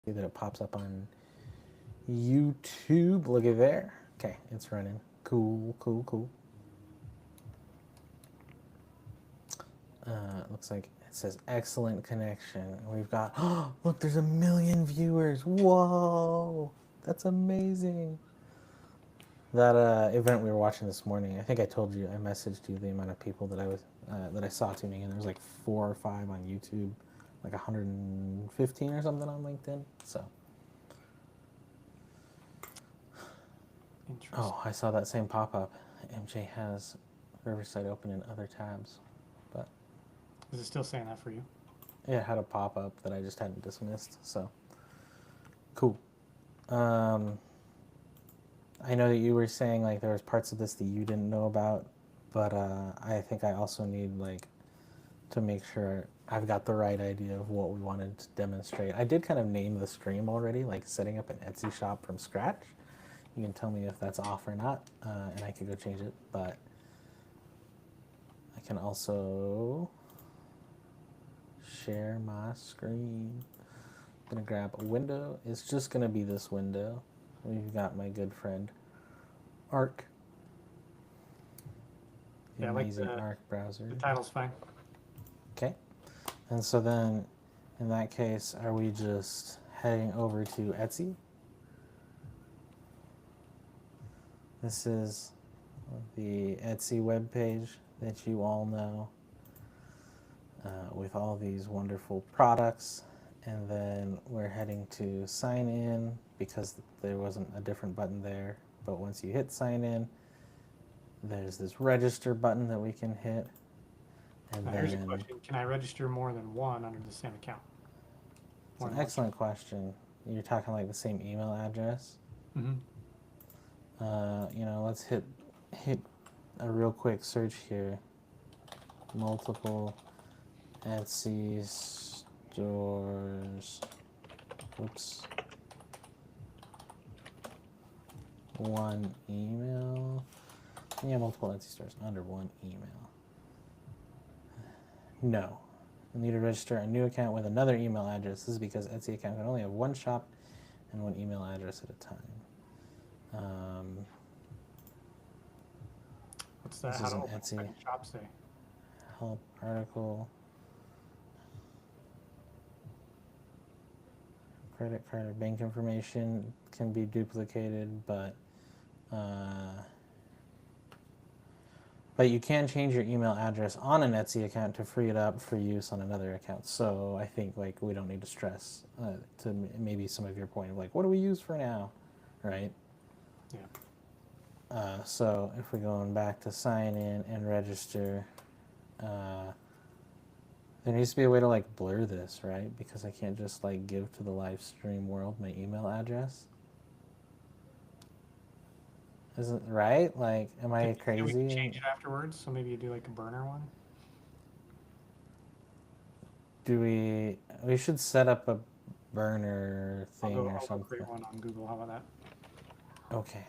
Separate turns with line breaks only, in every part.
See that it pops up on YouTube. Look at there. Okay, it's running. Cool, cool, cool. Looks like it says excellent connection. We've got, oh, look, there's 1 million viewers. Whoa, that's amazing. That event we were watching this morning, I think I told you, I messaged you the amount of people that I saw tuning in. There was like 4 or 5 on YouTube, like 115 or something on LinkedIn. So,
Interesting.
oh, I saw that same pop-up. MJ has Riverside open in other tabs, but
Is it still saying that for you?
yeah, it had a pop-up that I just hadn't dismissed. So, cool. I know that you were saying like there was parts of this that you didn't know about, but I think I also need like to make sure I've got the right idea of what we wanted to demonstrate. I did kind of name the stream already, like setting up an Etsy shop from scratch. You can tell me if that's off or not, and I can go change it. But I can also share my screen. I'm gonna grab a window. It's just gonna be this window. We've got my good friend Arc. The
Yeah, like
amazing Arc browser.
the title's fine.
Okay. And so then, in that case, are we just heading over to Etsy? This is the Etsy webpage that you all know with all these wonderful products. And then we're heading to sign in because there wasn't a different button there. But once you hit sign in, there's this register button that we can hit. And
Now, here's a question. Can I register more than one under the same account?
It's an excellent question. You're talking like the same email address?
Mm-hmm.
Let's hit a real quick search here. Multiple Etsy stores. Oops. One email. Yeah, multiple Etsy stores under one email. No. You'll need to register a new account with another email address. This is because Etsy account can only have one shop and one email address at a time.
What's that?
This
How
is
to
an
open
Etsy
second shop say?
help article. Credit card or bank information can be duplicated, but you can change your email address on an Etsy account to free it up for use on another account. So I think like we don't need to stress to maybe some of your point of like, what do we use for now, right?
Yeah.
So if we're going back to sign in and register, there needs to be a way to like blur this, right? Because I can't just like give to the live stream world my email address. Isn't right? Like, am I crazy?
Can we change it afterwards? So maybe you do like a burner one.
Do we should set up a burner thing or
I'll
something.
create one on Google. How about that?
Okay.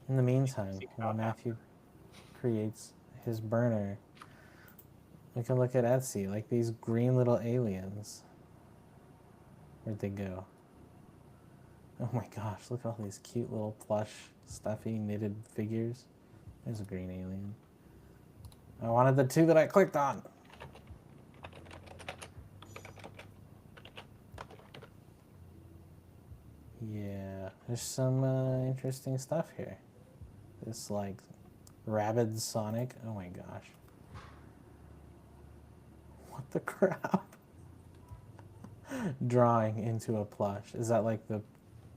In the meantime, while Matthew creates his burner, we can look at Etsy, like these green little aliens. Where'd they go? Oh my gosh, look at all these cute little plush, stuffy, knitted figures. There's a green alien. I wanted the 2 that I clicked on. Yeah, there's some interesting stuff here. This like rabid Sonic. Oh my gosh. What the crap? Drawing into a plush. Is that like the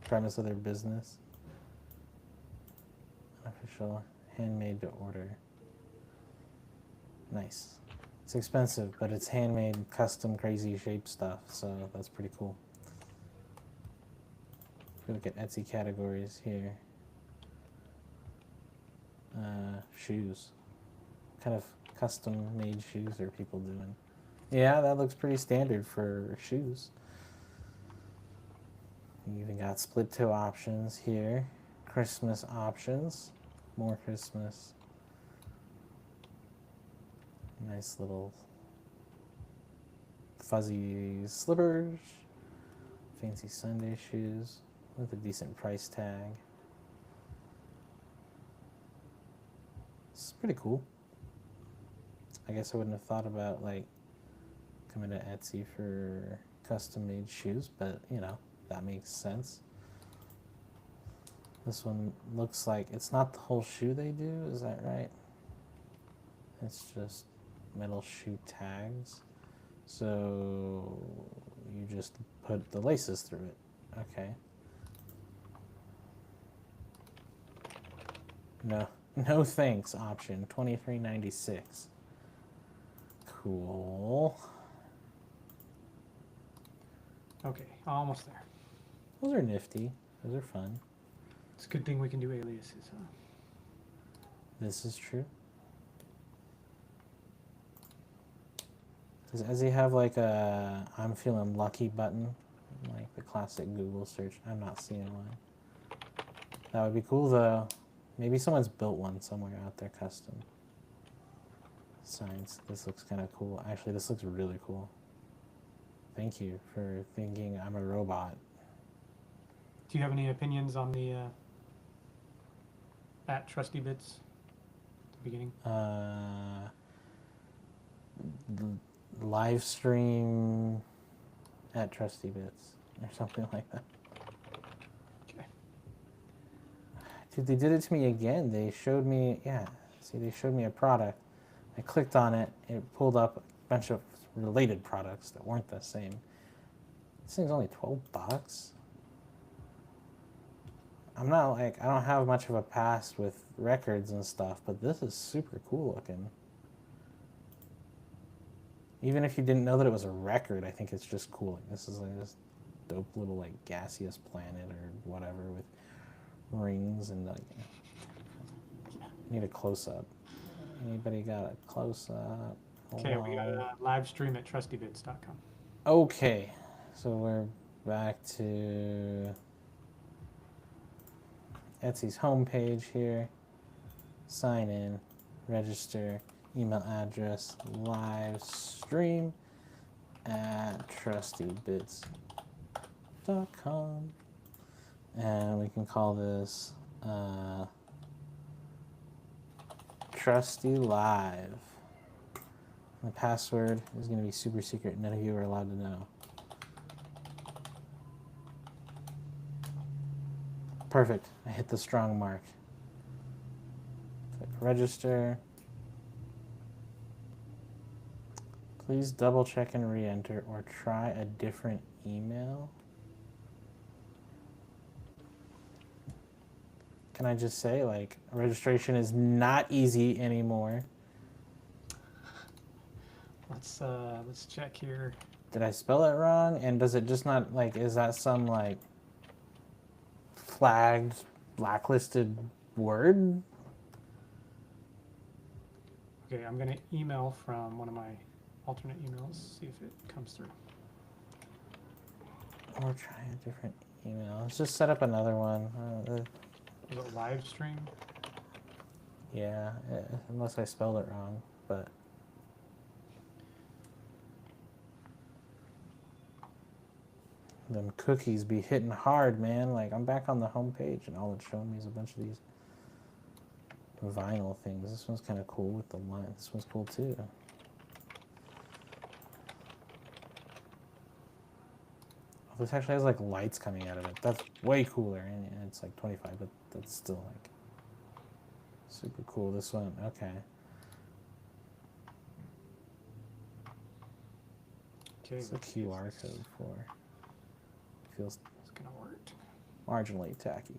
premise of their business? Official, handmade to order. Nice. It's expensive, but it's handmade, custom, crazy shaped stuff, so that's pretty cool. If we look at Etsy categories here. Shoes. What kind of custom made shoes are people doing? Yeah, that looks pretty standard for shoes. You even got split toe options here. Christmas options. More Christmas. Nice little fuzzy slippers, fancy Sunday shoes with a decent price tag. It's pretty cool. I guess I wouldn't have thought about like coming to Etsy for custom made shoes, but you know, that makes sense. This one looks like it's not the whole shoe they do, is that right? It's just metal shoe tags. So you just put the laces through it. Okay. No thanks option, $23.96. Cool.
Okay, almost there.
Those are nifty. Those are fun.
It's a good thing we can do aliases, huh?
This is true. Does he have like a I'm feeling lucky button? Like the classic Google search. I'm not seeing one. That would be cool though. Maybe someone's built one somewhere out there custom. Science. This looks kind of cool. Actually, this looks really cool. Thank you for thinking I'm a robot.
Do you have any opinions on the at Trustybits at the beginning?
Live stream at Trustybits or something like that.
Okay.
Dude, they did it to me again. They showed me, yeah, see, they showed me a product. I clicked on it. It pulled up a bunch of related products that weren't the same. This thing's only $12. I'm not like, I don't have much of a past with records and stuff, but this is super cool looking. Even if you didn't know that it was a record, I think it's just cool. Like, this is like this dope little like gaseous planet or whatever with rings and like. Need a close up. Anybody got a close up?
Okay, we got a live stream at trustybits.com.
Okay, so we're back to Etsy's homepage here. Sign in, register, email address, live stream at trustybits.com. And we can call this TrustyLive. The password is going to be super secret. None of you are allowed to know. Perfect. I hit the strong mark. Click register. Please double check and re-enter or try a different email. Can I just say, like, registration is not easy anymore.
Let's check here.
Did I spell it wrong? And does it just not, like, is that some, like, flagged, blacklisted word?
Okay, I'm going to email from one of my alternate emails, see if it comes through.
Or try a different email. Let's just set up another one.
Is it live stream?
Yeah, unless I spelled it wrong, but... Them cookies be hitting hard, man. Like, I'm back on the home page, and all it's showing me is a bunch of these vinyl things. This one's kind of cool with the line. This one's cool, too. Oh, this actually has, like, lights coming out of it. That's way cooler, and it's, like, 25, but that's still, like, super cool. This one, okay.
Okay.
What's the QR code for? Feels
It's gonna work.
marginally tacky.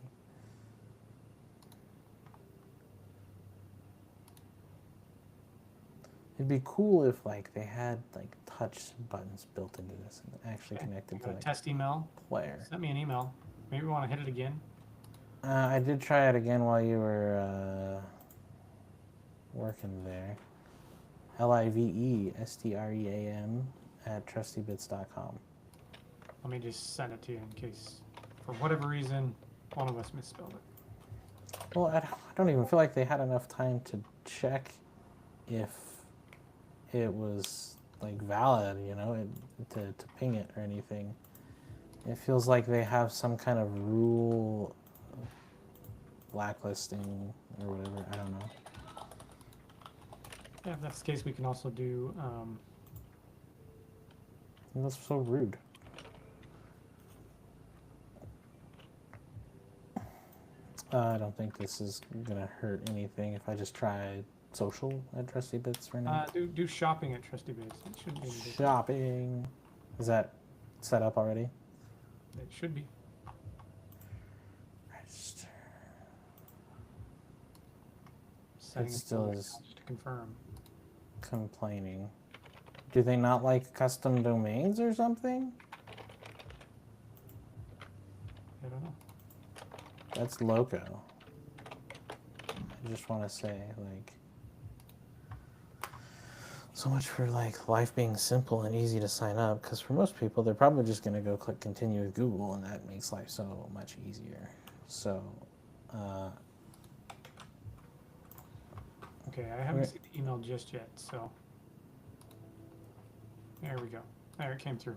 It'd be cool if like they had like touch buttons built into this and actually connected to
A
like
test email.
player.
Send me an email. Maybe we want to hit it again.
I did try it again while you were working there. LIVESTREAM at trustybits.com.
Let me just send it to you in case, for whatever reason, one of us misspelled it.
Well, I don't even feel like they had enough time to check if it was like valid, you know, to ping it or anything. It feels like they have some kind of rule blacklisting or whatever. I don't know.
Yeah, if that's the case, we can also do.
That's so rude. I don't think this is gonna hurt anything if I just try social at Trustybits for now.
Do shopping at Trustybits. It shouldn't be any different.
Shopping. Is that set up already?
It should be.
Register.
Setting
It still
up
is
to confirm.
complaining. Do they not like custom domains or something?
I don't know.
That's loco. I just want to say, like, so much for like life being simple and easy to sign up, because for most people they're probably just going to go click continue with Google, and that makes life so much easier. So
Okay, I haven't seen the email just yet, so there we go. There, it came through.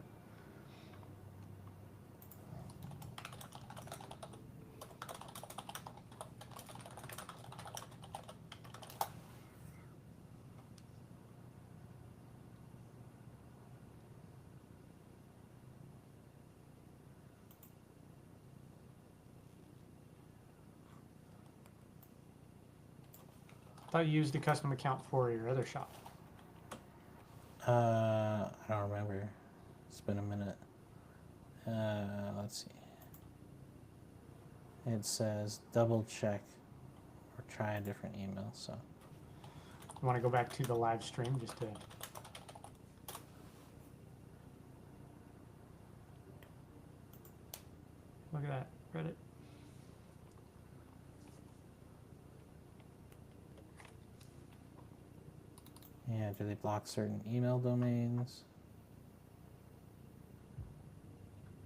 I thought you used a custom account for your other shop.
I don't remember. It's been a minute. Let's see. It says double check or try a different email. So
You want to go back to the live stream just to. Look at that, Reddit.
yeah, do they block certain email domains?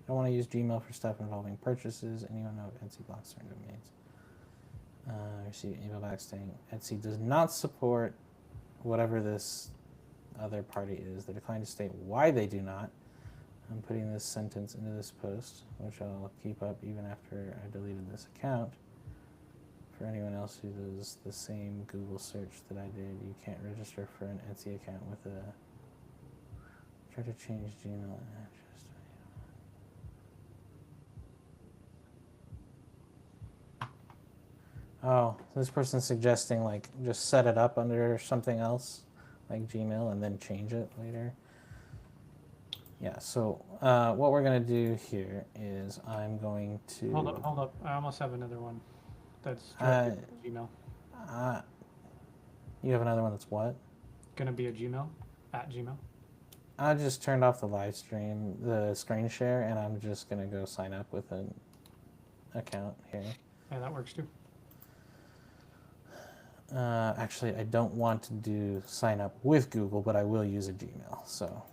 I don't want to use Gmail for stuff involving purchases. Anyone know if Etsy blocks certain domains? Receive email back saying Etsy does not support whatever this other party is. They decline to state why they do not. I'm putting this sentence into this post, which I'll keep up even after I deleted this account. For anyone else who does the same Google search that I did, you can't register for an Etsy account with a. Try to change Gmail address. Oh, this person's suggesting like just set it up under something else, like Gmail, and then change it later. Yeah, so what we're going to do here is I'm going to...
Hold up. I almost have another one that's directed to Gmail.
You have another one that's what?
Gonna be a Gmail, at Gmail.
I just turned off the live stream, the screen share, and I'm just going to go sign up with an account here.
Yeah, that works too.
Actually, I don't want to do sign up with Google, but I will use a Gmail. So,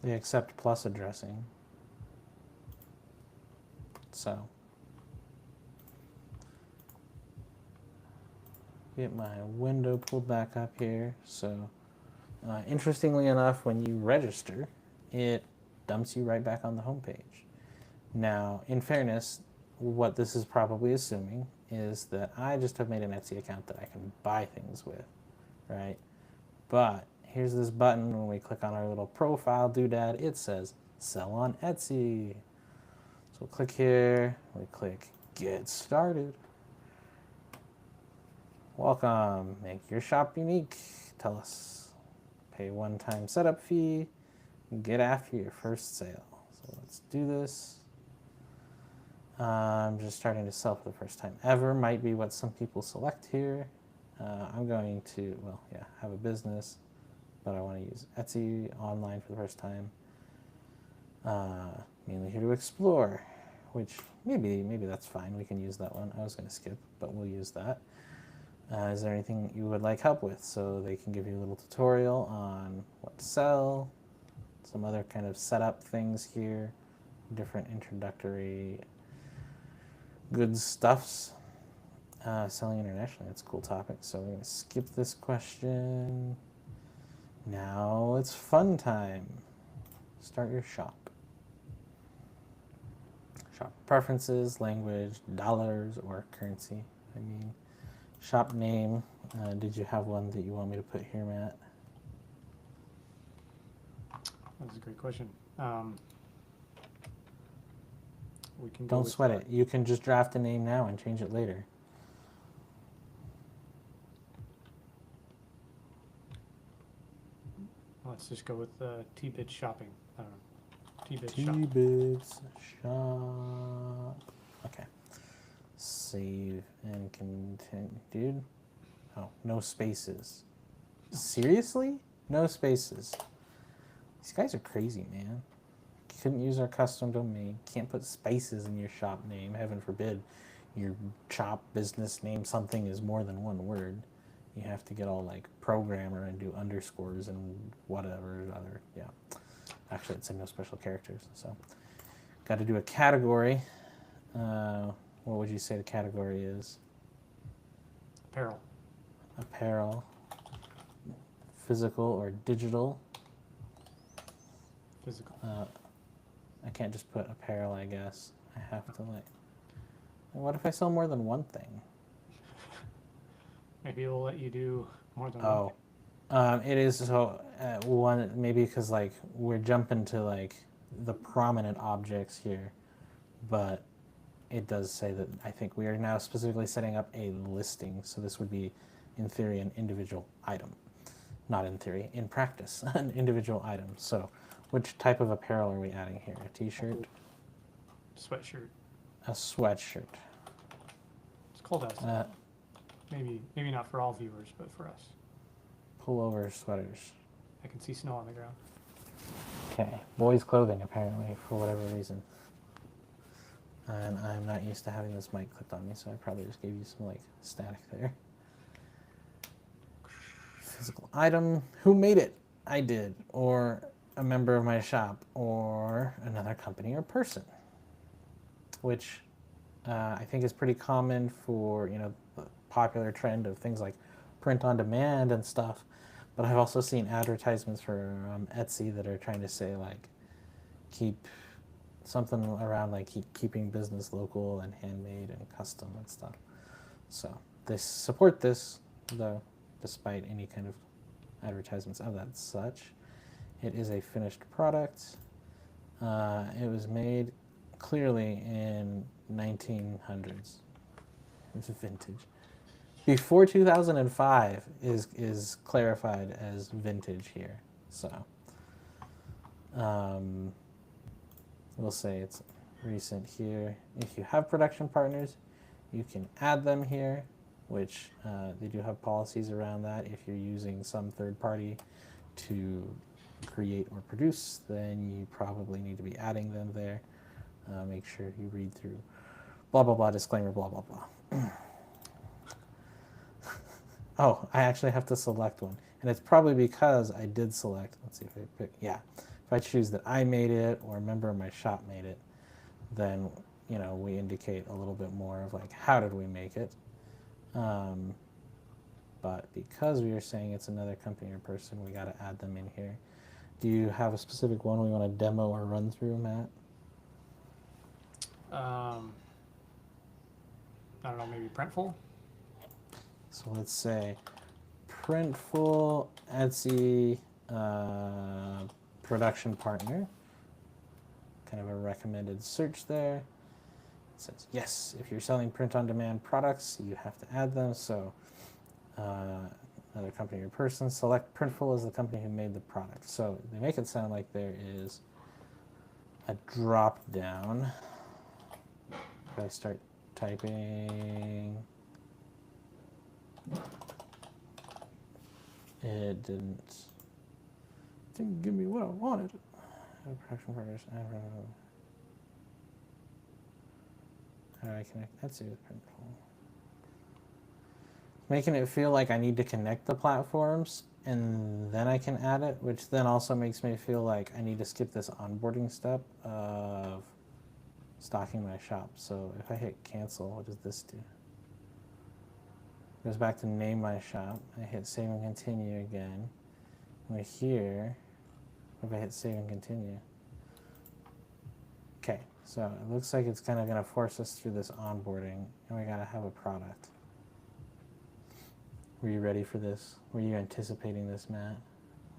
they accept plus addressing. So, get my window pulled back up here. So, interestingly enough, when you register, it dumps you right back on the home page. Now, in fairness, what this is probably assuming is that I just have made an Etsy account that I can buy things with, right? But here's this button when we click on our little profile doodad, it says sell on Etsy. So we'll click here, we click get started. Welcome, make your shop unique. Tell us, pay one-time setup fee, get after your first sale. So let's do this. I'm just starting to sell for the first time ever, might be what some people select here. I'm going to, well, yeah, have a business, but I want to use Etsy online for the first time. Mainly here to explore, which maybe that's fine. We can use that one. I was going to skip, but we'll use that. Is there anything you would like help with? So they can give you a little tutorial on what to sell, some other kind of setup things here, different introductory good stuffs. Selling internationally, that's a cool topic. So we're going to skip this question. Now it's fun time. Start your shop. Shop preferences, language, dollars, or currency. I mean, shop name. Did you have one that you want me to put here, Matt?
That's a great question. We can go
Don't
with,
sweat it. You can just draft a name now and change it later.
let's just go with T-Bit shopping. I don't know. T-Bit shop.
T-Bits shop. Okay. Save and continue. Dude. Oh, no spaces. Seriously? No spaces. These guys are crazy, man. Couldn't use our custom domain. Can't put spaces in your shop name. Heaven forbid your shop business name something is more than one word. You have to get all like programmer and do underscores and whatever other. Yeah. Actually, it's in no special characters. So, got to do a category. What would you say the category is?
Apparel.
Apparel. Physical or digital.
Physical.
I can't just put apparel, I guess. I have to like. What if I sell more than one thing?
Maybe it'll let you do more than one thing.
It is so one maybe because like we're jumping to like the prominent objects here, but it does say that I think we are now specifically setting up a listing. So this would be, in theory, an individual item. Not in theory, in practice, an individual item. So which type of apparel are we adding here? A t-shirt?
Sweatshirt.
A sweatshirt.
It's cold outside. Maybe not for all viewers, but for us.
Pullover sweaters.
I can see snow on the ground.
Okay, boys' clothing apparently for whatever reason. And I'm not used to having this mic clicked on me, so I probably just gave you some like static there. Physical item. Who made it? I did, or a member of my shop, or another company or person. Which I think is pretty common for the popular trend of things like print on demand and stuff. But I've also seen advertisements for Etsy that are trying to say like keep something around like keeping business local and handmade and custom and stuff. So they support this, though, despite any kind of advertisements of that such. It is a finished product. It was made clearly in 1900s. It's vintage. Before 2005 is clarified as vintage here. So we'll say it's recent here. If you have production partners, you can add them here, which they do have policies around that. If you're using some third party to create or produce, then you probably need to be adding them there. Make sure you read through blah, blah, blah, disclaimer, blah, blah, blah. Oh, I actually have to select one. And it's probably because I did select, let's see if I pick, yeah. If I choose that I made it or a member of my shop made it, then, we indicate a little bit more of like, how did we make it? But because we are saying it's another company or person, we got to add them in here. Do you have a specific one we want to demo or run through, Matt?
I don't know, maybe Printful?
So let's say Printful, Etsy, production partner. Kind of a recommended search there. It says, yes, if you're selling print-on-demand products, you have to add them. So another company or person, select Printful as the company who made the product. So they make it sound like there is a drop down. If I start typing, it didn't give me what I wanted. Production partners. How do I connect Etsy with Printful? making it feel like I need to connect the platforms and then I can add it, which then also makes me feel like I need to skip this onboarding step of stocking my shop. So if I hit cancel, what does this do? It goes back to name my shop. I hit save and continue again. We're here. If I hit save and continue. Okay, so it looks like it's kind of going to force us through this onboarding, and we got to have a product. Were you ready for this? Were you anticipating this, Matt?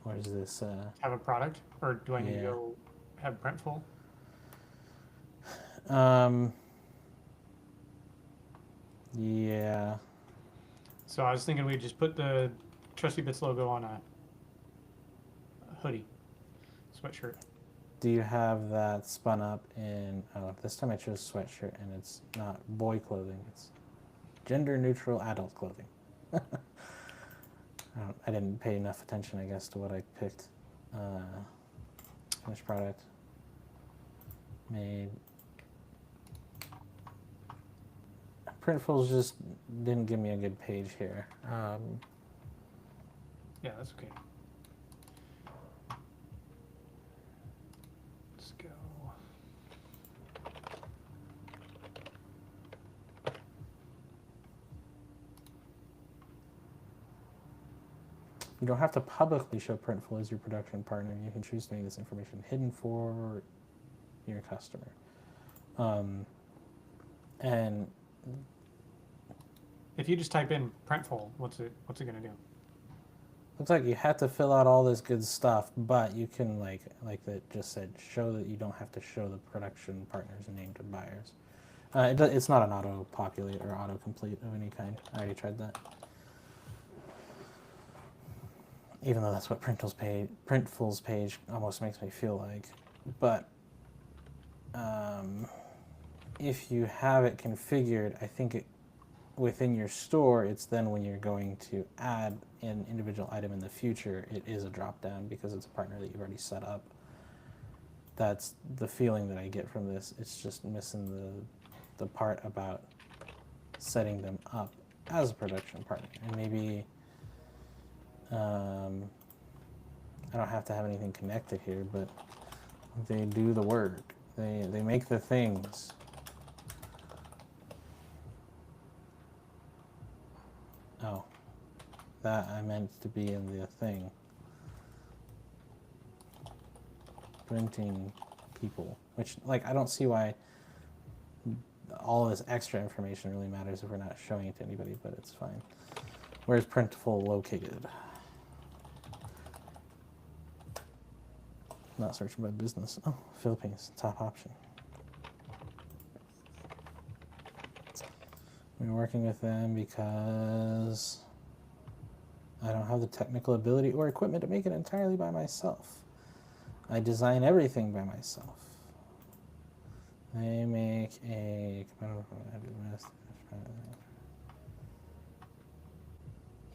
Or is this...
Have a product? Or do I need to
Yeah.
go have Printful?
Yeah.
So I was thinking we'd just put the Trustybits logo on a hoodie, sweatshirt.
Do you have that spun up in... Oh, this time I chose sweatshirt, and it's not boy clothing. It's gender-neutral adult clothing. I didn't pay enough attention, I guess, to what I picked. Finished product. Made. Printfuls just didn't give me a good page here.
Yeah, that's okay. Let's go.
You don't have to publicly show Printful as your production partner. You can choose to make this information hidden for your customer. And
if you just type in Printful, what's it gonna do?
looks like you have to fill out all this good stuff, but you can like that just said, show that you don't have to show the production partners and named buyers. It's not an auto-populate or auto-complete of any kind. I already tried that. Even though that's what Printful's page almost makes me feel like. But if you have it configured, I think within your store, it's then when you're going to add an individual item in the future, it is a drop-down because it's a partner that you've already set up. That's the feeling that I get from this. It's just missing the part about setting them up as a production partner. And maybe I don't have to have anything connected here, but they do the work. They make the things. Oh, that I meant to be in the thing. Printing people, which, like, I don't see why all this extra information really matters if we're not showing it to anybody, but it's fine. Where's Printful located? Not searching by business. Oh, Philippines, top option. We're working with them because I don't have the technical ability or equipment to make it entirely by myself. I design everything by myself. They make a...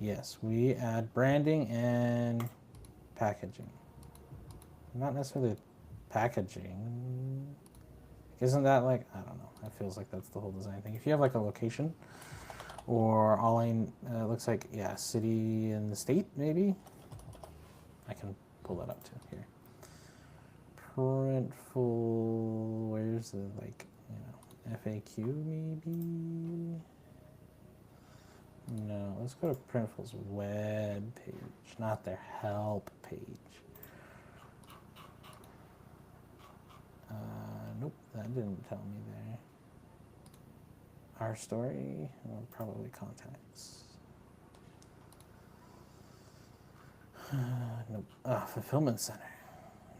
Yes, we add branding and packaging. Not necessarily packaging. Isn't that like, I don't know. That feels like that's the whole design thing. If you have like a location or looks like, yeah, city and the state, maybe. I can pull that up too here. Printful, where's the, like, you know, FAQ maybe? No, let's go to Printful's web page, not their help page. Nope, that didn't tell me there. Our story, or probably contacts. Nope, fulfillment center.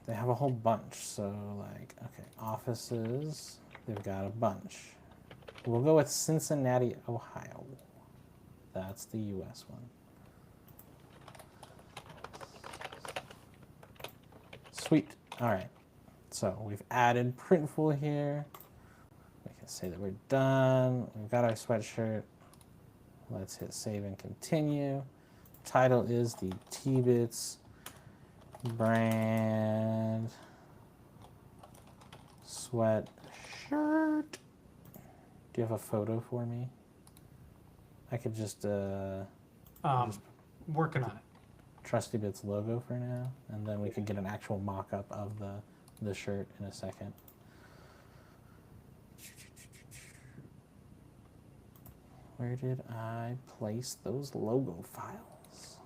They have a whole bunch, so like, okay, offices, they've got a bunch. We'll go with Cincinnati, Ohio. That's the US one. Sweet, all right. So we've added Printful here. We can say that we're done. We've got our sweatshirt. Let's hit save and continue. Title is the T-Bits brand sweatshirt. Do you have a photo for me? I could just
Working on it.
Trustybits logo for now, and then we could get an actual mock-up of the shirt in a second. Where did I place those logo files?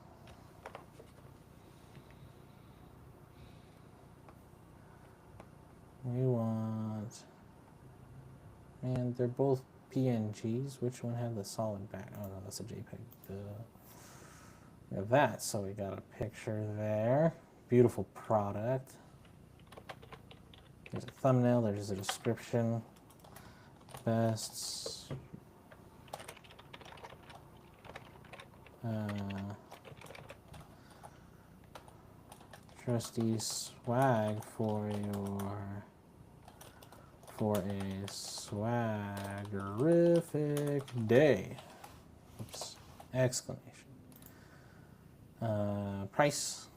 We want... Man, they're both PNGs. Which one had the solid back? Oh no, that's a JPEG. We have that, so we got a picture there. Beautiful product. There's a thumbnail, there's a description. Best... trusty swag for a swaggerific day. Oops. Exclamation. Price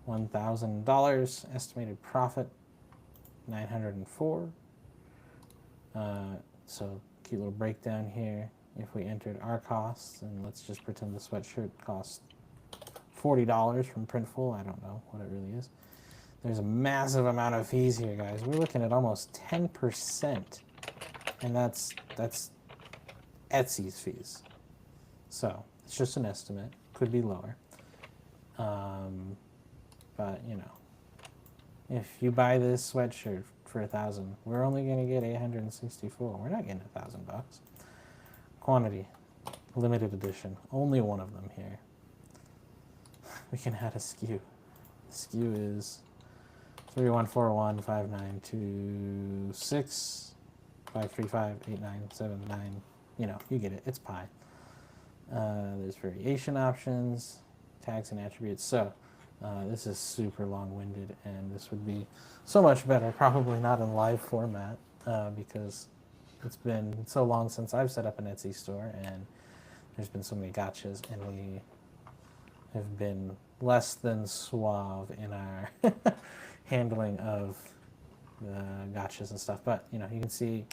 $1,000. Estimated profit $904. So cute little breakdown here. If we entered our costs, and let's just pretend the sweatshirt costs $40 from Printful. I don't know what it really is. There's a massive amount of fees here, guys. We're looking at almost 10%, and that's Etsy's fees. So it's just an estimate. Could be lower. But you know, if you buy this sweatshirt for $1,000, we're only gonna get 864. We're not getting $1,000. Quantity, limited edition. Only one of them here. We can add a SKU. The SKU is 31415926535897. You know, you get it. It's pie. There's variation options, tags and attributes. So this is super long-winded, and this would be so much better, probably not in live format, because it's been so long since I've set up an Etsy store, and there's been so many gotchas, and we have been less than suave in our handling of the gotchas and stuff. But you know, you can see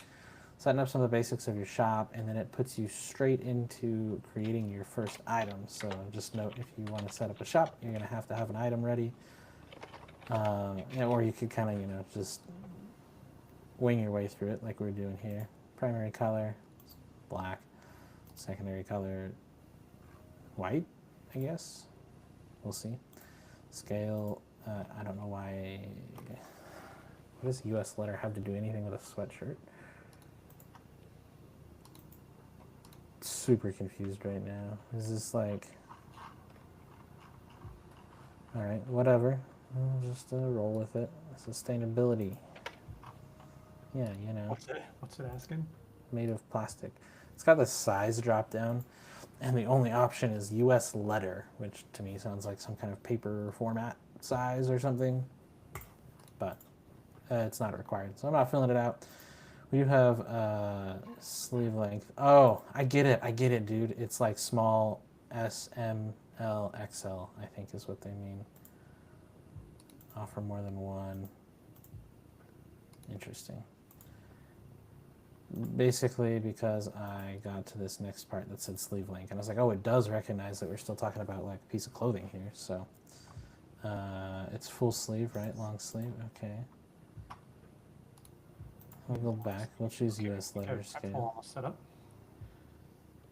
setting up some of the basics of your shop, and then it puts you straight into creating your first item. So just note, if you want to set up a shop, you're going to have an item ready, or you could kind of, you know, just wing your way through it like we're doing here. Primary color, black. Secondary color, white, I guess. We'll see. Scale, I don't know why. What does US letter have to do anything with a sweatshirt? Super confused right now. Is this like... Alright, whatever. We'll just roll with it. Sustainability. Yeah, you know.
What's it asking?
Made of plastic. It's got the size drop down, and the only option is US letter, which to me sounds like some kind of paper format size or something, but it's not required, so I'm not filling it out. We do have sleeve length. Oh, I get it, dude. It's like small S, M, L, XL, I think is what they mean. Offer more than one. Interesting. Basically because I got to this next part that said sleeve length, and I was like, oh, it does recognize that we're still talking about like a piece of clothing here. So it's full sleeve, right? Long sleeve. Okay. We'll go back. We'll choose US letter scale.
Almost set up.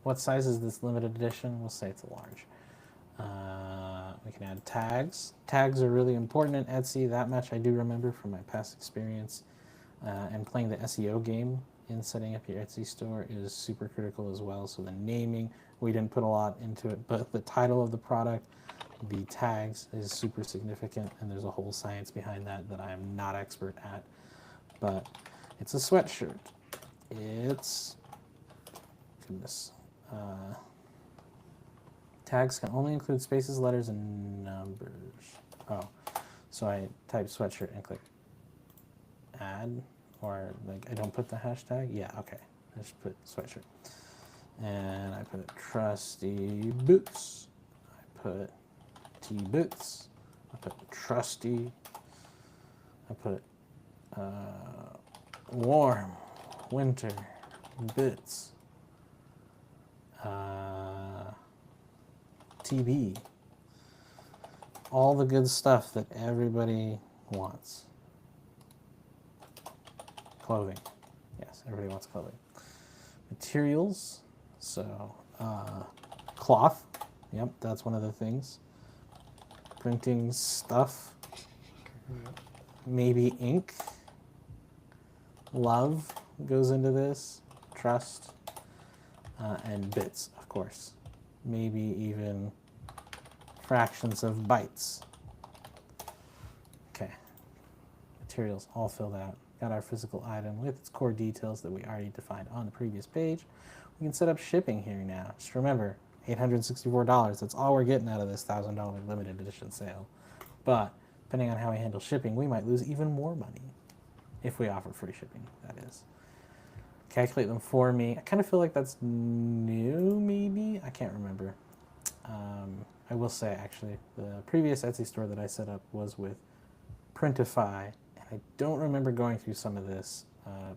What size is this limited edition? We'll say it's a large. We can add tags. Tags are really important in Etsy. That much I do remember from my past experience. And playing the SEO game in setting up your Etsy store is super critical as well. So the naming, we didn't put a lot into it, but the title of the product, the tags is super significant, and there's a whole science behind that that I am not expert at. But it's a sweatshirt. It's, goodness. Tags can only include spaces, letters, and numbers. Oh, so I type sweatshirt and click add, or like I don't put the hashtag. Yeah, okay. I just put sweatshirt, and I put trusty boots. I put T-boots. I put trusty. I put warm winter boots. TB. All the good stuff that everybody wants. Clothing. Yes, everybody wants clothing. Materials. So, cloth. Yep, that's one of the things. Printing stuff. Maybe ink. Love goes into this. Trust. And bits, of course. Maybe even fractions of bytes. Okay. Materials all filled out. Got our physical item with its core details that we already defined on the previous page. We can set up shipping here now. Just remember, $864. That's all we're getting out of this $1,000 limited edition sale. But depending on how we handle shipping, we might lose even more money if we offer free shipping, that is. Calculate them for me. I kind of feel like that's new, maybe? I can't remember. I will say, actually, the previous Etsy store that I set up was with Printify, and I don't remember going through some of this,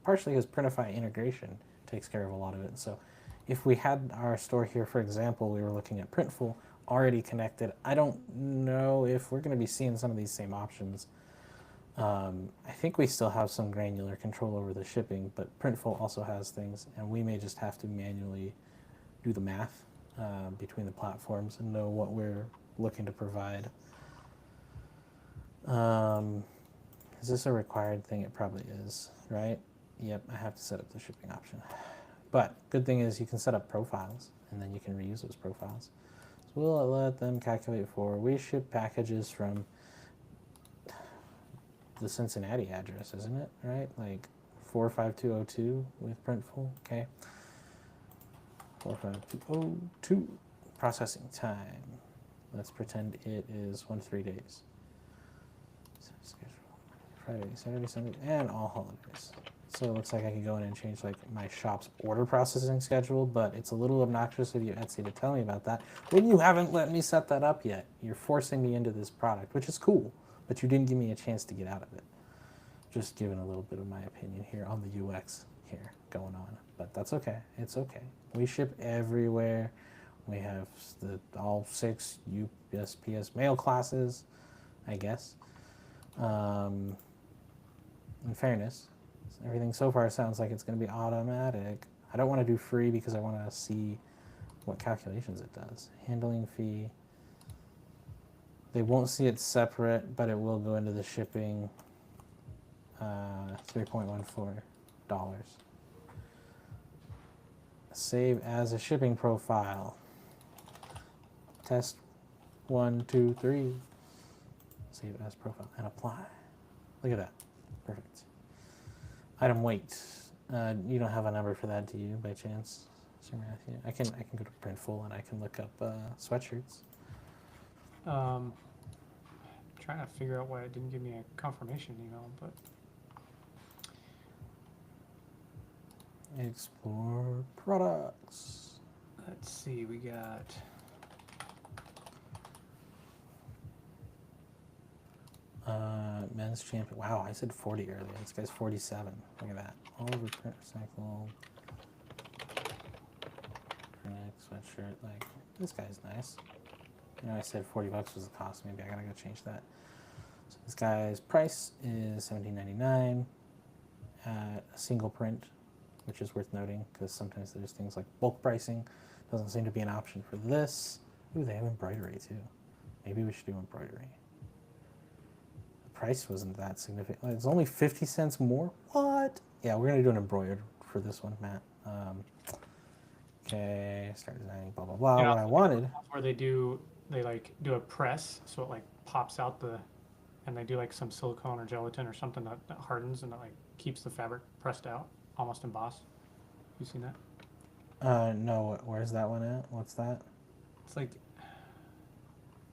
partially because Printify integration takes care of a lot of it. So if we had our store here, for example, we were looking at Printful already connected, I don't know if we're going to be seeing some of these same options. I think we still have some granular control over the shipping, but Printful also has things, and we may just have to manually do the math between the platforms and know what we're looking to provide. Is this a required thing? It probably is, right? Yep, I have to set up the shipping option. But good thing is you can set up profiles, and then you can reuse those profiles. So we'll let them calculate for, we ship packages from the Cincinnati address, isn't it? Right? Like 45202 with Printful. Okay. 45202. Processing time. Let's pretend it is 1 to 3 days. Friday, Saturday, Sunday, and all holidays. So it looks like I can go in and change like my shop's order processing schedule, but it's a little obnoxious of you, Etsy, to tell me about that when you haven't let me set that up yet. You're forcing me into this product, which is cool, but you didn't give me a chance to get out of it. Just giving a little bit of my opinion here on the UX here going on, but that's okay. It's okay. We ship everywhere. We have all 6 USPS mail classes, I guess. In fairness, everything so far sounds like it's going to be automatic. I don't want to do free because I want to see what calculations it does. Handling fee. They won't see it separate, but it will go into the shipping. $3.14. Save as a shipping profile. Test 1, 2, 3. Save as profile and apply. Look at that. Perfect. Item weight. You don't have a number for that, do you, by chance, Sir Matthew? I can go to Printful and I can look up sweatshirts.
Trying to figure out why it didn't give me a confirmation email, but
Explore products.
let's see. We got
Men's champion. Wow, I said 40 earlier. This guy's 47. Look at that. All over print, recycle. Print, sweatshirt. Like, this guy's nice. You know, I said $40 was the cost. Maybe I gotta go change that. So this guy's price is $17.99 at a single print, which is worth noting because sometimes there's things like bulk pricing. Doesn't seem to be an option for this. Ooh, they have embroidery too. Maybe we should do embroidery. Price wasn't that significant. It's only 50 cents more? What? Yeah, we're gonna do an embroidered for this one, Matt. Okay, start designing, blah, blah, blah.
Yeah,
What I wanted.
where they like do a press, so it like pops out and they do like some silicone or gelatin or something that hardens and that like keeps the fabric pressed out, almost embossed. You seen that?
No, where's that one at? What's that?
It's like,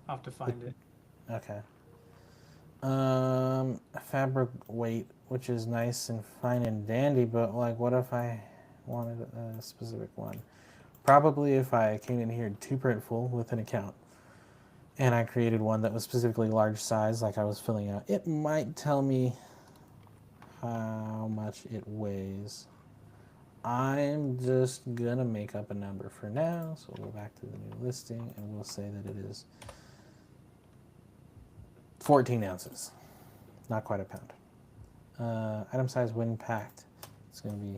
I'll have to find it.
Okay. Fabric weight, which is nice and fine and dandy, but like, what if I wanted a specific one? Probably if I came in here to Printful with an account and I created one that was specifically large size, like I was filling out, it might tell me how much it weighs. I'm just gonna make up a number for now. So we'll go back to the new listing and we'll say that it is 14 ounces. Not quite a pound. Item size when packed. It's gonna be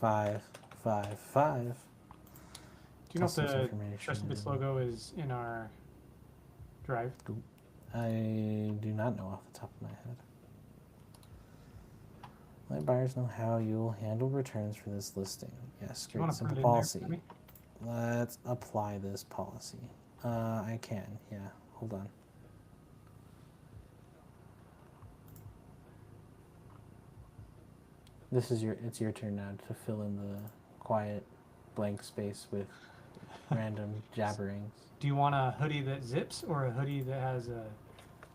555.
Do you know if the Trustybits logo is in our drive?
I do not know off the top of my head. Let buyers know how you'll handle returns for this listing. Yes, great, simple policy. Let's apply this policy. I can, yeah. Hold on. It's your turn now to fill in the quiet blank space with random jabberings.
Do you want a hoodie that zips or a hoodie that has a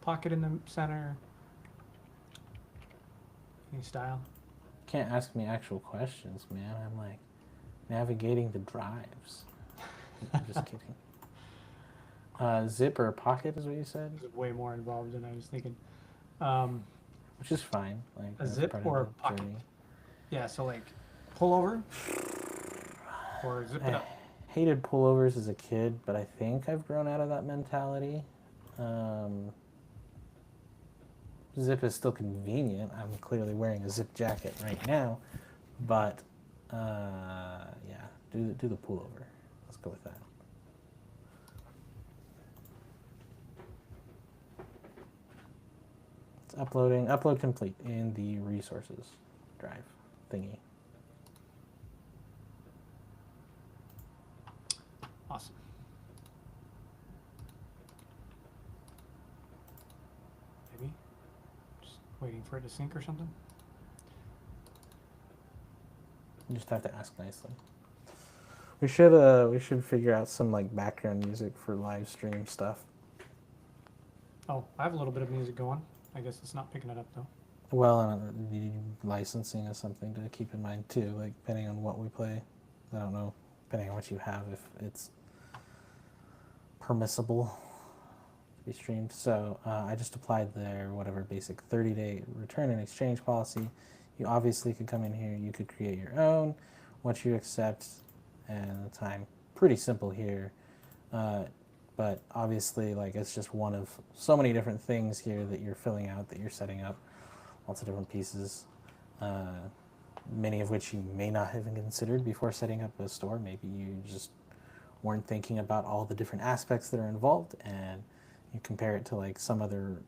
pocket in the center? Any style?
Can't ask me actual questions, man. I'm like navigating the drives. I'm just kidding. Zip or pocket is what you said?
It's way more involved than I was thinking.
Which is fine. Like
a zip or a pocket? Journey. Yeah, so like pullover or zip it up.
Hated pullovers as a kid, but I think I've grown out of that mentality. Zip is still convenient. I'm clearly wearing a zip jacket right now, but yeah, do the pullover. Let's go with that. It's uploading. Upload complete in the resources drive thingy.
Awesome. Maybe just waiting for it to sync or something.
You just have to ask nicely. We should figure out some like background music for live stream stuff.
Oh, I have a little bit of music going. I guess it's not picking it up though.
Well, licensing is something to keep in mind too. Like depending on what we play, I don't know. Depending on what you have, if it's permissible to be streamed. So I just applied their whatever basic 30-day return and exchange policy. You obviously could come in here. You could create your own. Once you accept, and the time pretty simple here. But obviously, like it's just one of so many different things here that you're filling out, that you're setting up. Lots of different pieces, many of which you may not have considered before setting up a store. Maybe you just weren't thinking about all the different aspects that are involved, and you compare it to like some other,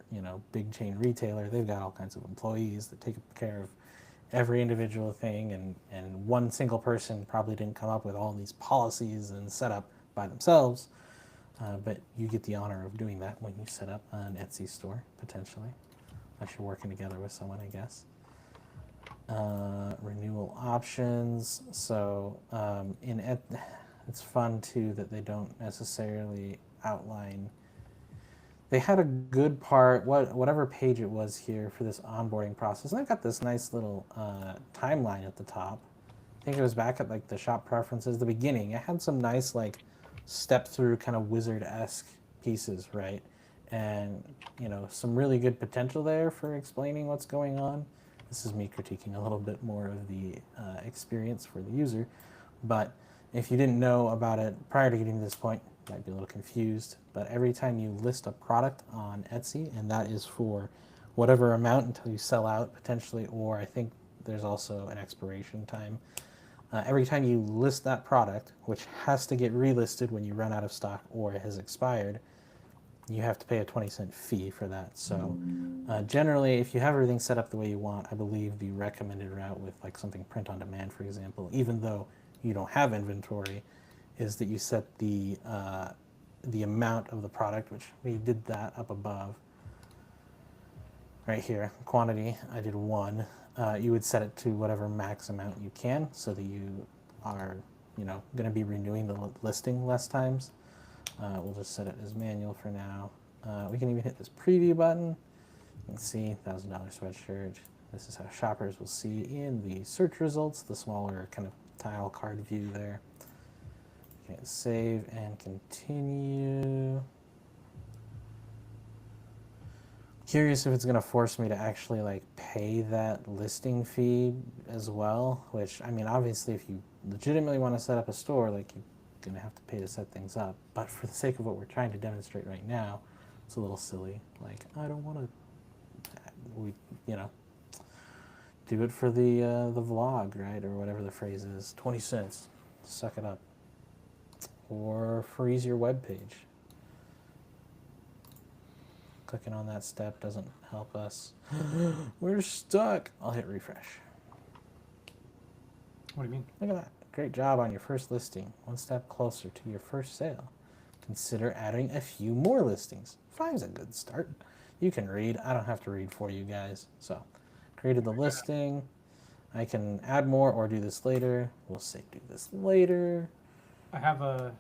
big chain retailer. They've got all kinds of employees that take care of every individual thing, and one single person probably didn't come up with all these policies and setup by themselves. But you get the honor of doing that when you set up an Etsy store, potentially. Unless you're working together with someone, I guess. Renewal options. So it's fun, too, that they don't necessarily outline. They had a good part, whatever page it was here for this onboarding process. And they've got this nice little timeline at the top. I think it was back at like the shop preferences, the beginning. It had some nice like step through kind of wizard-esque pieces, right? And some really good potential there for explaining what's going on. This is me critiquing a little bit more of the experience for the user, but if you didn't know about it prior to getting to this point, you might be a little confused. But every time you list a product on Etsy, and that is for whatever amount until you sell out potentially, or I think there's also an expiration time. Every time you list that product, which has to get relisted when you run out of stock or it has expired, you have to pay a 20-cent fee for that. So generally, if you have everything set up the way you want, I believe the recommended route with like something print on demand, for example, even though you don't have inventory, is that you set the amount of the product, which we did that up above. Right here, quantity, I did 1. You would set it to whatever max amount you can so that you are, going to be renewing the listing less times. We'll just set it as manual for now. We can even hit this preview button. You can see $1,000 sweatshirt. This is how shoppers will see in the search results, the smaller kind of tile card view there. Okay, save and continue. Curious if it's going to force me to actually like pay that listing fee as well, which I mean, obviously if you legitimately want to set up a store, like you're going to have to pay to set things up. But for the sake of what we're trying to demonstrate right now, it's a little silly. Like, I don't want to, you know, do it for the vlog, right? Or whatever the phrase is. 20 cents. Suck it up. Or freeze your web page. Clicking on that step doesn't help us. We're stuck. I'll hit refresh.
What do you mean?
Look at that. Great job on your first listing. One step closer to your first sale. Consider adding a few more listings. 5's a good start. You can read. I don't have to read for you guys. So, created the listing. I can add more or do this later. We'll say do this later.
I have a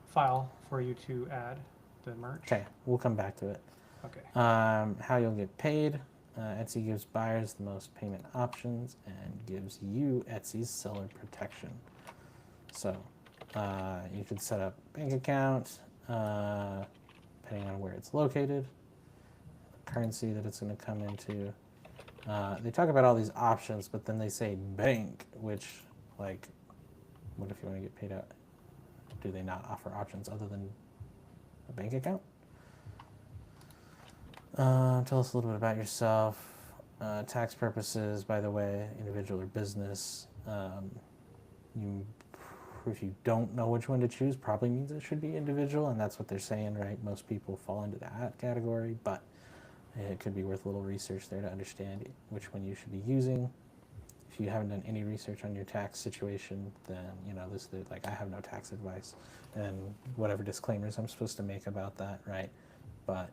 file for you to add the merch.
Okay, we'll come back to it.
Okay.
How you'll get paid. Etsy gives buyers the most payment options and gives you Etsy's seller protection. So you could set up a bank account, depending on where it's located, the currency that it's going to come into. They talk about all these options, but then they say bank, which, like, what if you want to get paid out? Do they not offer options other than a bank account? Tell us a little bit about yourself. Tax purposes, by the way, individual or business. If you don't know which one to choose, probably means it should be individual, and that's what they're saying, right? Most people fall into that category, but it could be worth a little research there to understand which one you should be using. If you haven't done any research on your tax situation, then, you know, this is like, I have no tax advice, and whatever disclaimers I'm supposed to make about that, right? But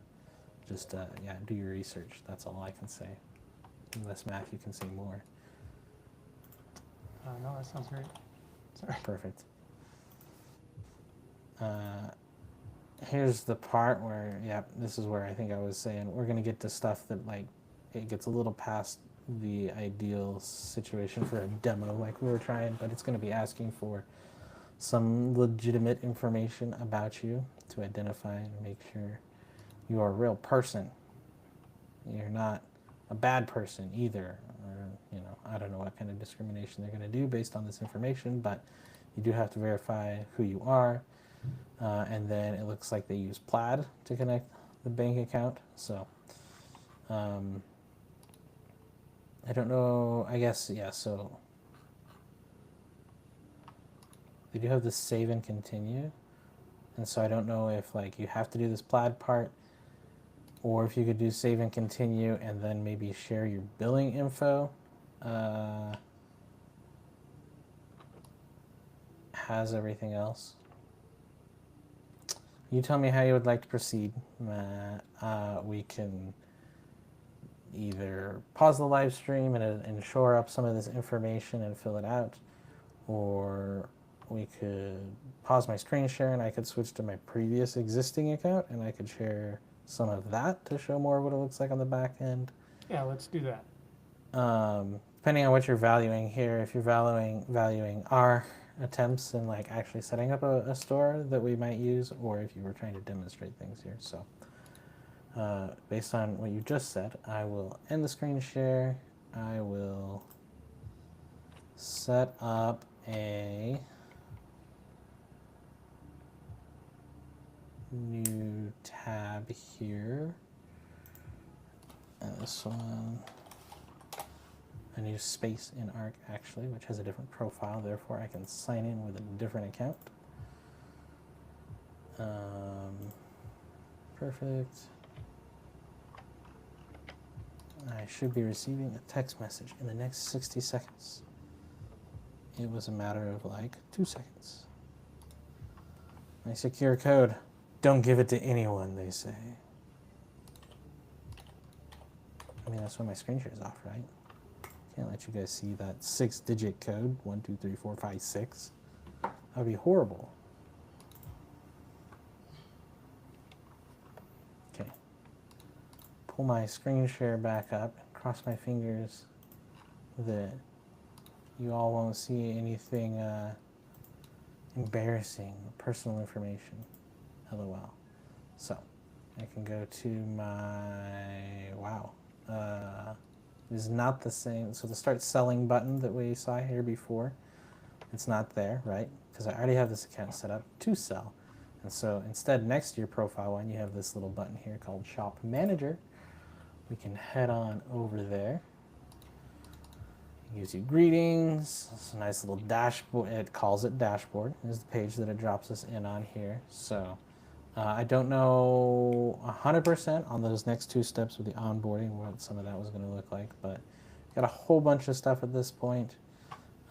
just, yeah, do your research. That's all I can say. Unless, Matt, you can say more.
No, that sounds great. Sorry.
Perfect. Here's the part where, yeah, this is where I think I was saying we're going to get to stuff that, like, it gets a little past the ideal situation for a demo like we were trying, but it's going to be asking for some legitimate information about you to identify and make sure you are a real person. You're not a bad person either. Or, you know, I don't know what kind of discrimination they're going to do based on this information, but you do have to verify who you are. And then it looks like they use Plaid to connect the bank account. So I don't know. I guess, yeah, so they do have this save and continue. And so I don't know if, like, you have to do this Plaid part, or if you could do save and continue and then maybe share your billing info. Has everything else. You tell me how you would like to proceed. We can either pause the live stream and shore up some of this information and fill it out, or we could pause my screen share and I could switch to my previous existing account and I could share some of that to show more of what it looks like on the back end.
Yeah, let's do that.
Depending on what you're valuing here, if you're valuing our attempts in, like, actually setting up a store that we might use, or if you were trying to demonstrate things here. So based on what you just said, I will end the screen share. I will set up a new tab here. And this one, a new space in Arc, actually, which has a different profile. Therefore, I can sign in with a different account. Perfect. I should be receiving a text message in the next 60 seconds. It was a matter of, like, 2 seconds. My secure code. Don't give it to anyone, they say. I mean, that's when my screen share is off, right? Can't let you guys see that 6-digit code, 1, 2, 3, 4, 5, 6. That would be horrible. Okay. Pull my screen share back up. Cross my fingers that you all won't see anything embarrassing, personal information. LOL. So, I can go to my, wow. It is not the same. So the start selling button that we saw here before, it's not there, right? Because I already have this account set up to sell. And so instead, next to your profile one, you have this little button here called Shop Manager. We can head on over there. It gives you greetings. It's a nice little dashboard. It calls it dashboard. This is the page that it drops us in on here. So I don't know 100% on those next two steps with the onboarding what some of that was going to look like, but got a whole bunch of stuff at this point.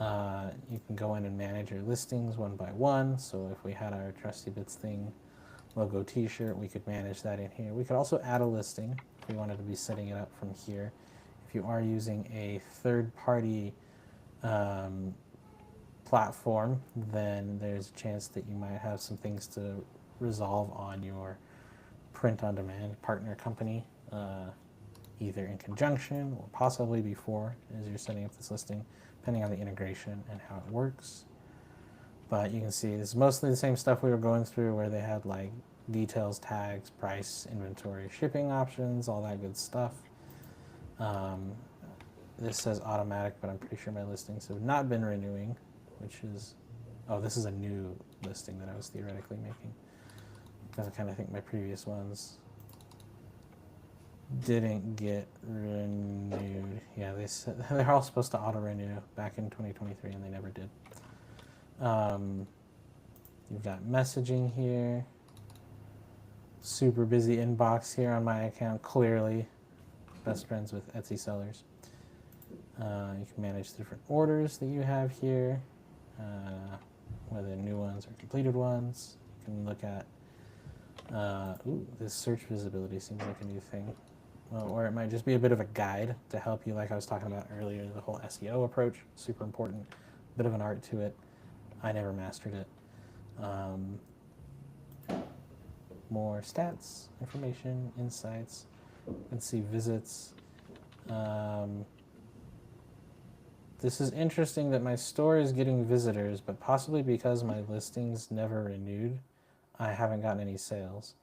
You can go in and manage your listings one by one. So if we had our Trustybits thing logo t-shirt, we could manage that in here. We could also add a listing if we wanted to be setting it up from here. If you are using a third-party platform, then there's a chance that you might have some things to resolve on your print-on-demand partner company, either in conjunction or possibly before as you're setting up this listing, depending on the integration and how it works. But you can see it's mostly the same stuff we were going through where they had like details, tags, price, inventory, shipping options, all that good stuff. This says automatic, but I'm pretty sure my listings have not been renewing, which is, oh, this is a new listing that I was theoretically making. Because I kind of think my previous ones didn't get renewed. Yeah, they said they're all supposed to auto-renew back in 2023, and they never did. You've got messaging here. Super busy inbox here on my account, clearly. Best friends with Etsy sellers. You can manage the different orders that you have here, whether new ones or completed ones. You can look at, ooh, this search visibility seems like a new thing. Well, or it might just be a bit of a guide to help you, like I was talking about earlier, the whole SEO approach, super important. Bit of an art to it. I never mastered it. More stats, information, insights. You can see visits. This is interesting that my store is getting visitors, but possibly because my listings never renewed, I haven't gotten any sales.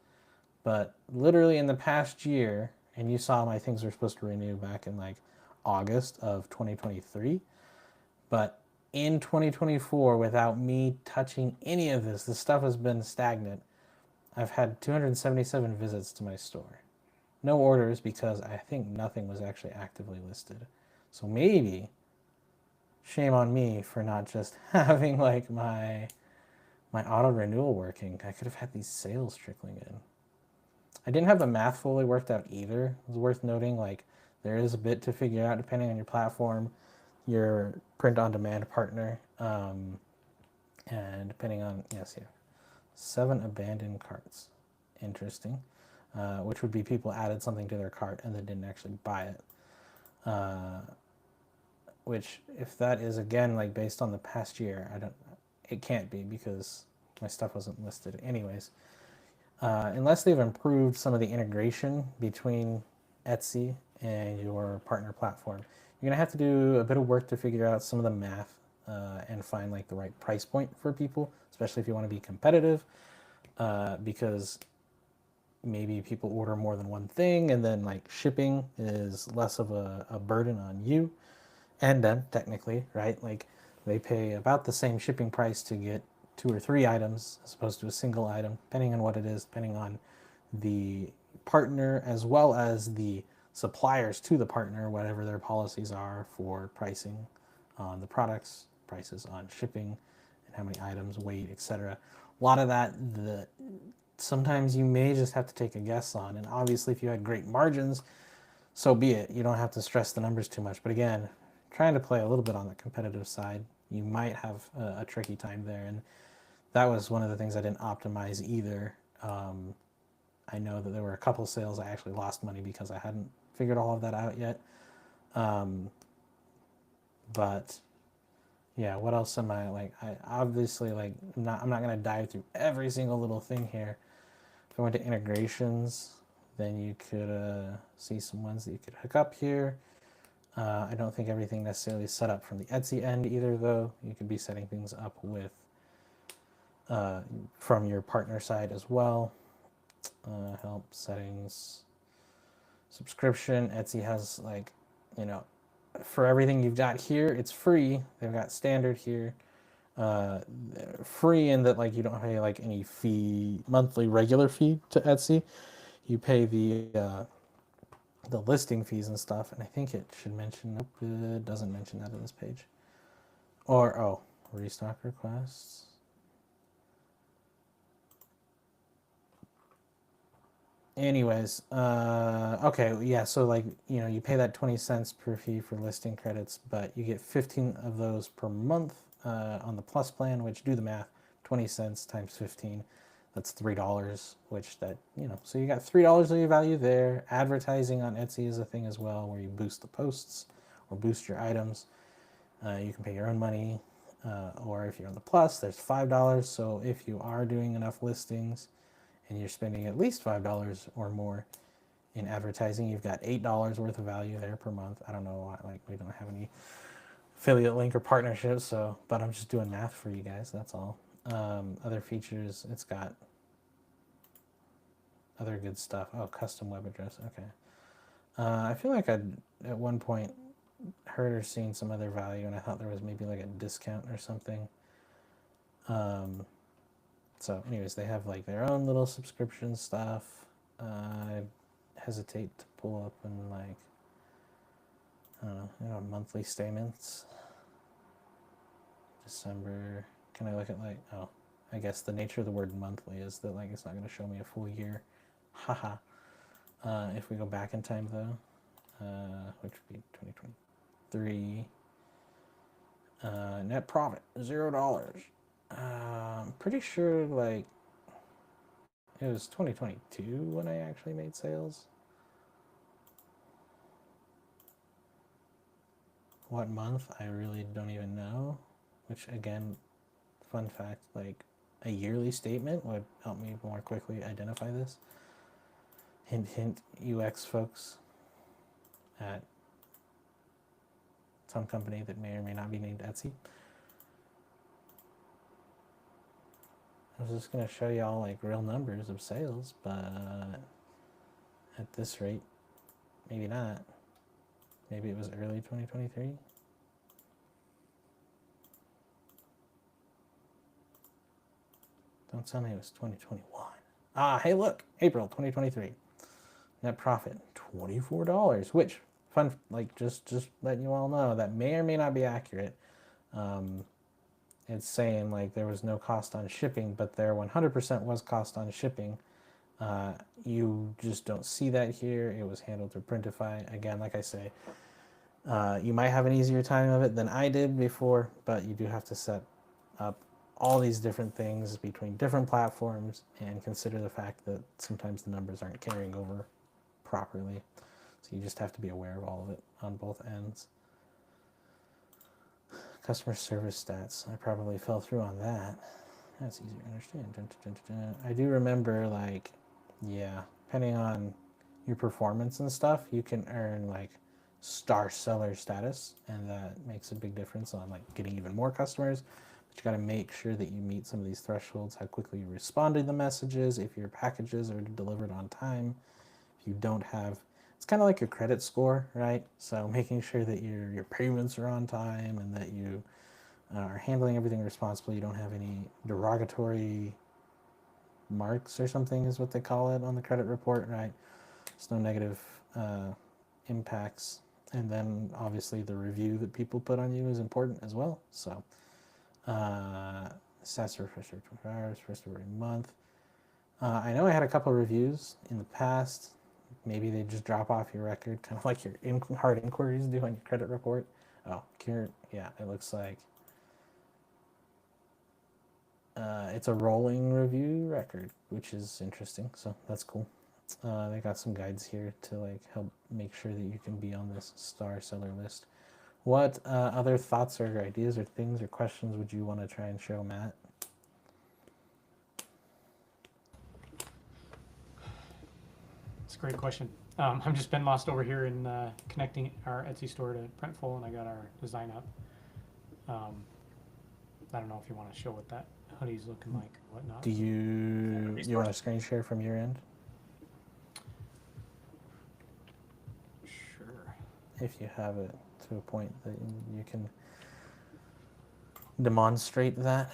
But literally in the past year, and you saw my things were supposed to renew back in like August of 2023, but in 2024, without me touching any of this, the stuff has been stagnant. I've had 277 visits to my store. No orders because I think nothing was actually actively listed. So maybe shame on me for not just having like my auto renewal working. I could have had these sales trickling in. I didn't have the math fully worked out either. It was worth noting, like, there is a bit to figure out depending on your platform, your print-on-demand partner, and depending on, yes, yeah, 7 abandoned carts. Interesting. Which would be people added something to their cart and then didn't actually buy it. Which, if that is, again, like, based on the past year, it can't be because my stuff wasn't listed anyways. Unless they've improved some of the integration between Etsy and your partner platform, you're going to have to do a bit of work to figure out some of the math and find like the right price point for people, especially if you want to be competitive, because maybe people order more than one thing and then like shipping is less of a burden on you and them technically, right? Like they pay about the same shipping price to get 2 or 3 items as opposed to a single item, depending on what it is, depending on the partner as well as the suppliers to the partner, whatever their policies are for pricing on the products, prices on shipping, and how many items, weight, etc. A lot of that, sometimes you may just have to take a guess on. And obviously, if you had great margins, so be it. You don't have to stress the numbers too much. But again, trying to play a little bit on the competitive side, you might have a tricky time there. And that was one of the things I didn't optimize either. I know that there were a couple sales I actually lost money because I hadn't figured all of that out yet. But yeah, what else am I like? I obviously like I'm not gonna dive through every single little thing here. If I went to integrations, then you could see some ones that you could hook up here. I don't think everything necessarily is set up from the Etsy end either, though. You could be setting things up with from your partner side as well. help, settings, subscription. Etsy has like, you know, for everything you've got here, it's free. They've got standard here. Free in that like you don't pay like any fee, monthly regular fee to Etsy. You pay the listing fees and stuff, and I think it should mention, nope, it doesn't mention that on this page. Or, oh, restock requests. Anyways, okay, yeah, so like, you know, you pay that 20 cents per fee for listing credits, but you get 15 of those per month on the plus plan, which, do the math, 20 cents times 15, that's $3, which that, you know, so you got $3 of your value there. Advertising on Etsy is a thing as well, where you boost the posts or boost your items. You can pay your own money, or if you're on the plus, there's $5. So if you are doing enough listings and you're spending at least $5 or more in advertising, you've got $8 worth of value there per month. I don't know, like, we don't have any affiliate link or partnerships, so, but I'm just doing math for you guys, that's all. Other features, it's got other good stuff. Oh, custom web address, okay. I feel like I'd at one point heard or seen some other value, and I thought there was maybe like a discount or something. So anyways, they have like their own little subscription stuff. I hesitate to pull up and like, I don't know, you know, monthly statements. December, can I look at like, oh, I guess the nature of the word monthly is that like it's not going to show me a full year. Haha. If we go back in time though, which would be 2023, net profit $0. I'm pretty sure like it was 2022 when I actually made sales. What month? I really don't even know. Which, again, fun fact, like a yearly statement would help me more quickly identify this. Hint, hint, UX folks at some company that may or may not be named Etsy. I was just going to show y'all like real numbers of sales, but at this rate, maybe not. Maybe it was early 2023. Don't tell me it was 2021. Ah, hey, look, April 2023. Net profit $24, which, fun, like, just letting you all know, that may or may not be accurate. It's saying like there was no cost on shipping, but there 100% was cost on shipping. You just don't see that here. It was handled through Printify. Again, like I say, you might have an easier time of it than I did before, but you do have to set up all these different things between different platforms and consider the fact that sometimes the numbers aren't carrying over properly. So you just have to be aware of all of it on both ends. Customer service stats. I probably fell through on that. That's easier to understand. Dun, dun, dun, dun. I do remember, like, yeah, depending on your performance and stuff, you can earn like star seller status, and that makes a big difference on like getting even more customers. But you got to make sure that you meet some of these thresholds, how quickly you respond to the messages, if your packages are delivered on time. If you don't have, it's kind of like your credit score, right? So making sure that your payments are on time and that you are handling everything responsibly. You don't have any derogatory marks or something is what they call it on the credit report, right? There's no negative impacts. And then obviously the review that people put on you is important as well. So stats refresh every 24 hours, first of every month. I know I had a couple of reviews in the past. Maybe they just drop off your record, kind of like your hard inquiries do on your credit report. Oh, yeah, it looks like it's a rolling review record, which is interesting. So that's cool. They got some guides here to like help make sure that you can be on this star seller list. What other thoughts or ideas or things or questions would you want to try and show Matt?
It's a great question. I've just been lost over here in connecting our Etsy store to Printful, and I got our design up. I don't know if you want to show what that hoodie's looking like or whatnot.
Do you want to screen share from your end? if you have it to a point that you can demonstrate that.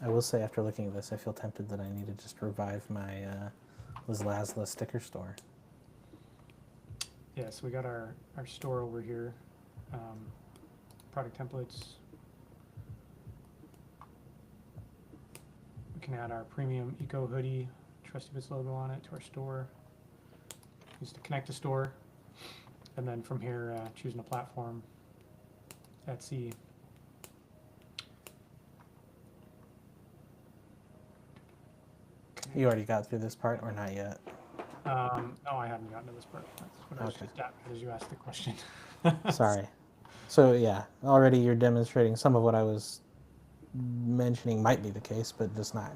I will say, after looking at this, I feel tempted that I need to just revive my Lazla sticker store.
Yeah, so we got our store over here. Product templates. We can add our premium eco hoodie, Trustybits logo on it to our store. Use to connect to store. And then from here, choosing a platform, Etsy.
You already got through this part, or not yet?
No, I haven't gotten to this part. That's what I was just at as you asked the question.
Sorry. So yeah, already you're demonstrating some of what I was mentioning might be the case, but just not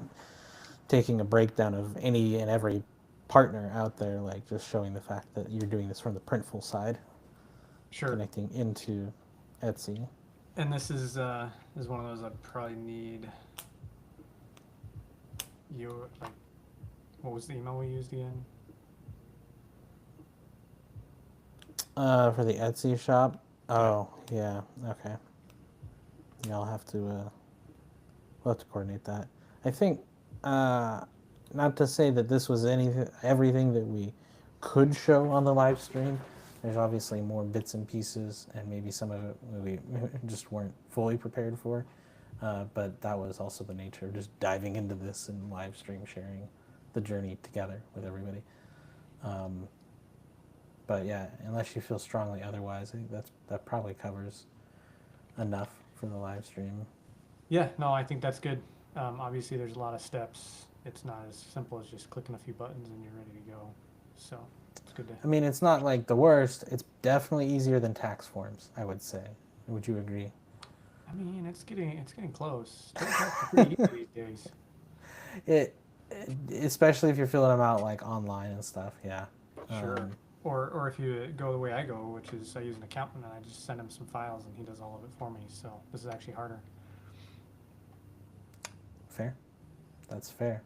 taking a breakdown of any and every partner out there, like just showing the fact that you're doing this from the Printful side,
Sure.
connecting into Etsy.
And this is one of those I'd probably need your, like, what was the email we used again?
For the Etsy shop. Oh yeah, okay. Yeah, I'll have to. We'll have to coordinate that. I think, not to say that this was everything that we could show on the live stream. There's obviously more bits and pieces, and maybe some of it we just weren't fully prepared for. But that was also the nature of just diving into this and live stream sharing the journey together with everybody. But yeah, unless you feel strongly otherwise, I think that probably covers enough for the live stream.
Yeah, no, I think that's good. Obviously, there's a lot of steps. It's not as simple as just clicking a few buttons and you're ready to go. So it's good to.
I mean, it's not like the worst. It's definitely easier than tax forms, I would say. Would you agree?
I mean, it's getting close. It's pretty easy these days.
Especially if you're filling them out like online and stuff. Yeah.
Sure. Or if you go the way I go, which is I use an accountant and I just send him some files and he does all of it for me. So this is actually harder.
Fair. That's fair.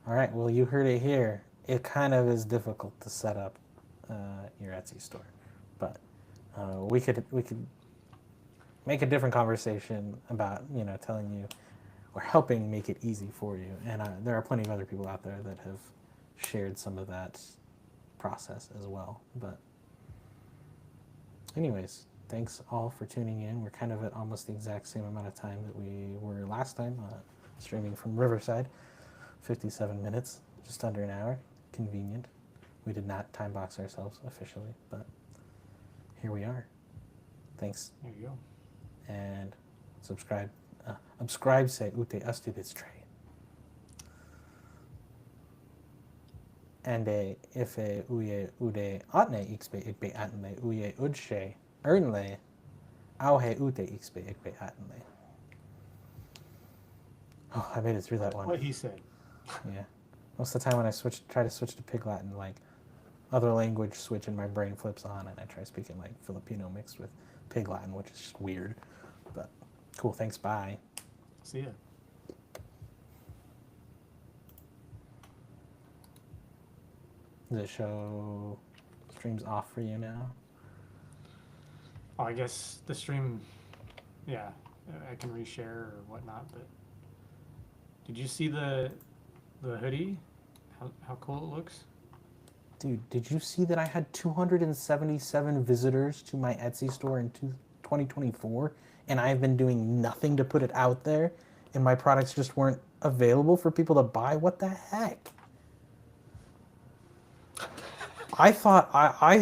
All right. Well, you heard it here. It kind of is difficult to set up your Etsy store, but we could make a different conversation about telling you or helping make it easy for you. And there are plenty of other people out there that have shared some of that process as well. But anyways, thanks all for tuning in. We're kind of at almost the exact same amount of time that we were last time, streaming from Riverside. 57 minutes, just under an hour. Convenient. We did not time box ourselves officially, but here we are. Thanks.
There you go.
And subscribe. Subscribe say ute astibits tray. And if uye ude atne xbe igbe atne uye udshe ernle auhe ute xbe igbe atne. Oh, I made it through that one.
What he said.
Yeah. Most of the time when I try to switch to Pig Latin, like other language switch and my brain flips on and I try speaking like Filipino mixed with Pig Latin, which is just weird. But cool, thanks, bye.
See ya.
Does it show streams off for you now?
Oh, I guess the stream, yeah, I can reshare or whatnot, but did you see the hoodie? How cool it looks?
Dude, did you see that I had 277 visitors to my Etsy store in 2024, and I've been doing nothing to put it out there, and my products just weren't available for people to buy? What the heck? I thought I